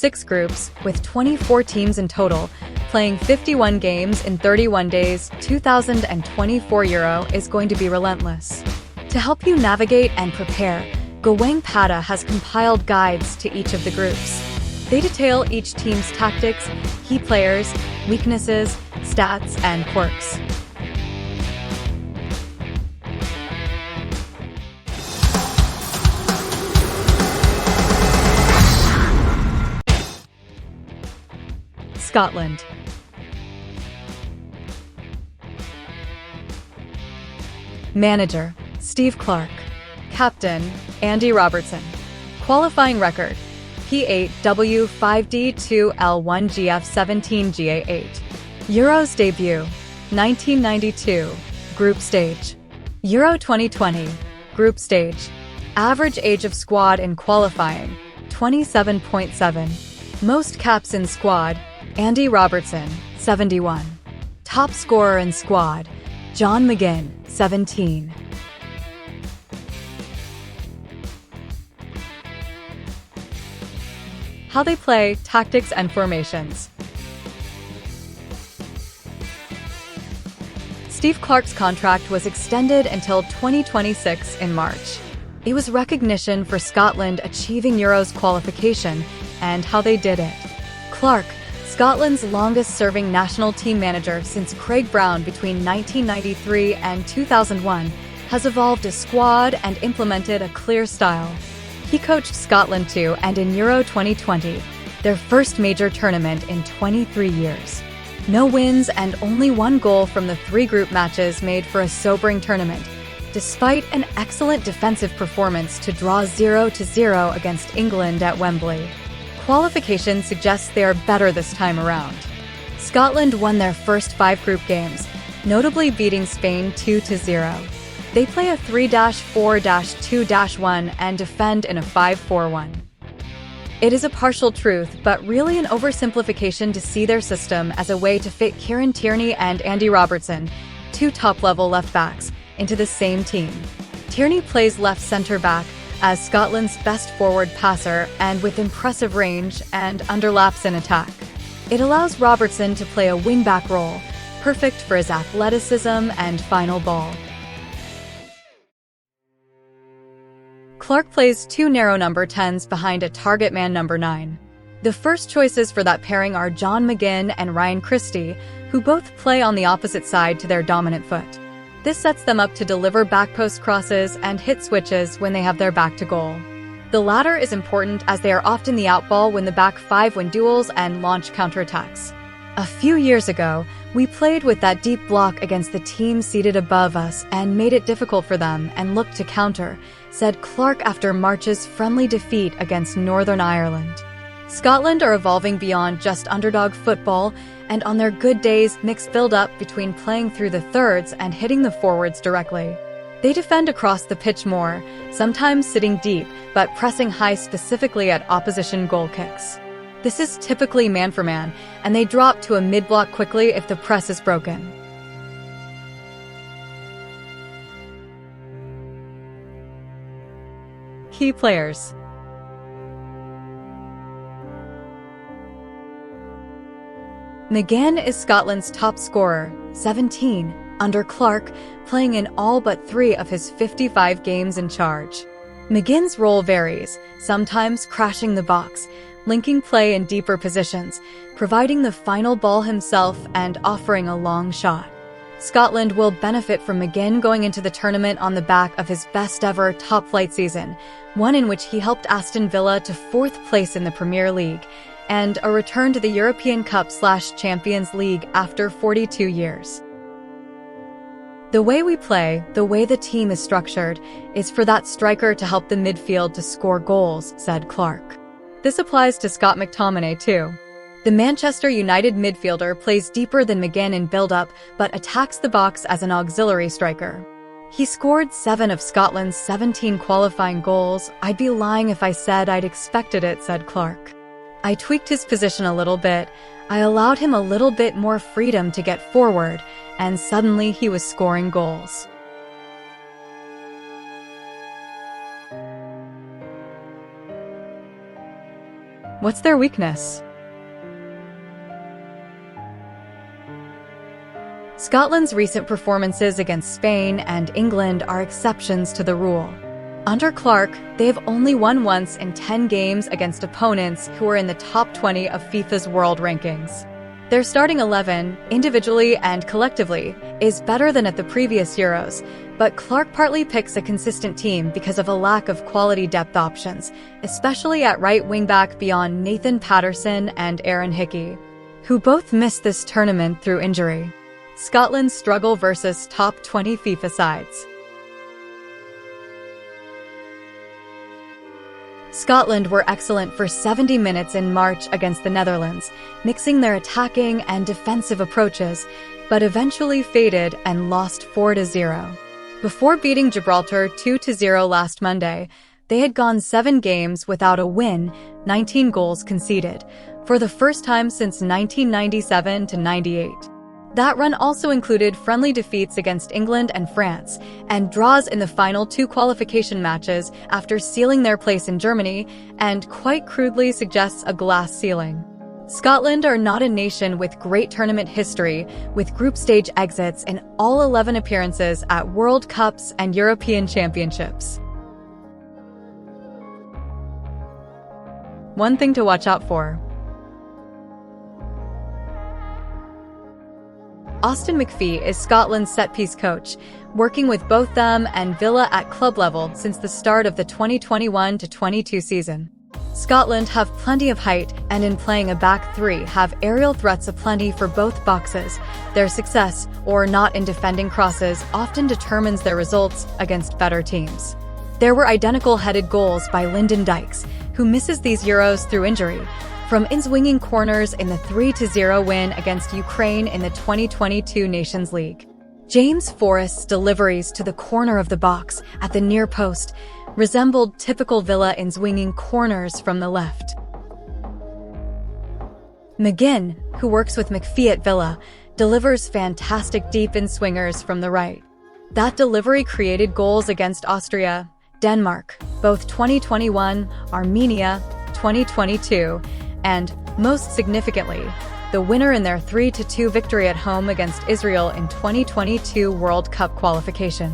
6 groups, with 24 teams in total, playing 51 games in 31 days. 2024 Euro is going to be relentless. To help you navigate and prepare, Gawang Pada has compiled guides to each of the groups. They detail each team's tactics, key players, weaknesses, stats, and quirks. Scotland. Manager: Steve Clarke. Captain: Andy Robertson. Qualifying record: P8W 5D2L1 GF17 GA8. Euros debut: 1992. Group stage. Euro 2020. Group stage. Average age of squad in qualifying: 27.7. Most caps in squad: Andy Robertson, 71. Top scorer in squad: John McGinn, 17. How they play, tactics and formations. Steve Clarke's contract was extended until 2026 in March. It was recognition for Scotland achieving Euros qualification and how they did it. Clarke, Scotland's longest-serving national team manager since Craig Brown between 1993 and 2001, has evolved a squad and implemented a clear style. He coached Scotland to and in Euro 2020, their first major tournament in 23 years. No wins and only 1 goal from the 3 group matches made for a sobering tournament, despite an excellent defensive performance to draw 0-0 against England at Wembley. Qualification suggests they are better this time around. Scotland won their first 5 group games, notably beating Spain 2-0. They play a 3-4-2-1 and defend in a 5-4-1. It is a partial truth, but really an oversimplification to see their system as a way to fit Kieran, Tierney and Andy Robertson, 2 top-level left-backs, into the same team. Tierney plays left centre-back, as Scotland's best forward passer and with impressive range and underlaps in attack. It allows Robertson to play a wing-back role, perfect for his athleticism and final ball. Clarke plays 2 narrow number 10s behind a target man number 9. The first choices for that pairing are John McGinn and Ryan Christie, who both play on the opposite side to their dominant foot. This sets them up to deliver back-post crosses and hit switches when they have their back to goal. The latter is important as they are often the outball when the back 5 win duels and launch counterattacks. A few years ago, we played with that deep block against the team seated above us and made it difficult for them and looked to counter, said Clarke after March's friendly defeat against Northern Ireland. Scotland are evolving beyond just underdog football, and on their good days mix build-up between playing through the thirds and hitting the forwards directly. They defend across the pitch more, sometimes sitting deep, but pressing high specifically at opposition goal kicks. This is typically man-for-man, and they drop to a mid-block quickly if the press is broken. Key players. McGinn is Scotland's top scorer, 17, under Clarke, playing in all but 3 of his 55 games in charge. McGinn's role varies, sometimes crashing the box, linking play in deeper positions, providing the final ball himself and offering a long shot. Scotland will benefit from McGinn going into the tournament on the back of his best-ever top-flight season, one in which he helped Aston Villa to 4th place in the Premier League, and a return to the European Cup/Champions League after 42 years. The way we play, the way the team is structured, is for that striker to help the midfield to score goals, said Clarke. This applies to Scott McTominay too. The Manchester United midfielder plays deeper than McGinn in build-up, but attacks the box as an auxiliary striker. He scored 7 of Scotland's 17 qualifying goals. I'd be lying if I said I'd expected it, said Clarke. I tweaked his position a little bit. I allowed him a little bit more freedom to get forward, and suddenly he was scoring goals. What's their weakness? Scotland's recent performances against Spain and England are exceptions to the rule. Under Clarke, they have only won once in 10 games against opponents who are in the top 20 of FIFA's world rankings. Their starting 11, individually and collectively, is better than at the previous Euros, but Clarke partly picks a consistent team because of a lack of quality depth options, especially at right wing-back beyond Nathan Patterson and Aaron Hickey, who both missed this tournament through injury. Scotland's struggle versus top 20 FIFA sides. Scotland were excellent for 70 minutes in March against the Netherlands, mixing their attacking and defensive approaches, but eventually faded and lost 4-0. Before beating Gibraltar 2-0 last Monday, they had gone 7 games without a win, 19 goals conceded, for the first time since 1997-98. That run also included friendly defeats against England and France, and draws in the final 2 qualification matches after sealing their place in Germany, and quite crudely suggests a glass ceiling. Scotland are not a nation with great tournament history, with group stage exits in all 11 appearances at World Cups and European Championships. One thing to watch out for. Austin McPhee is Scotland's set-piece coach, working with both them and Villa at club level since the start of the 2021-22 season. Scotland have plenty of height, and in playing a back three have aerial threats aplenty for both boxes. Their success, or not in defending crosses, often determines their results against better teams. There were identical headed goals by Lyndon Dykes, who misses these Euros through injury, from in-swinging corners in the 3-0 win against Ukraine in the 2022 Nations League. James Forrest's deliveries to the corner of the box at the near post resembled typical Villa in-swinging corners from the left. McGinn, who works with McPhee at Villa, delivers fantastic deep in-swingers from the right. That delivery created goals against Austria, Denmark, both 2021, Armenia, 2022, and, most significantly, the winner in their 3-2 victory at home against Israel in 2022 World Cup qualification.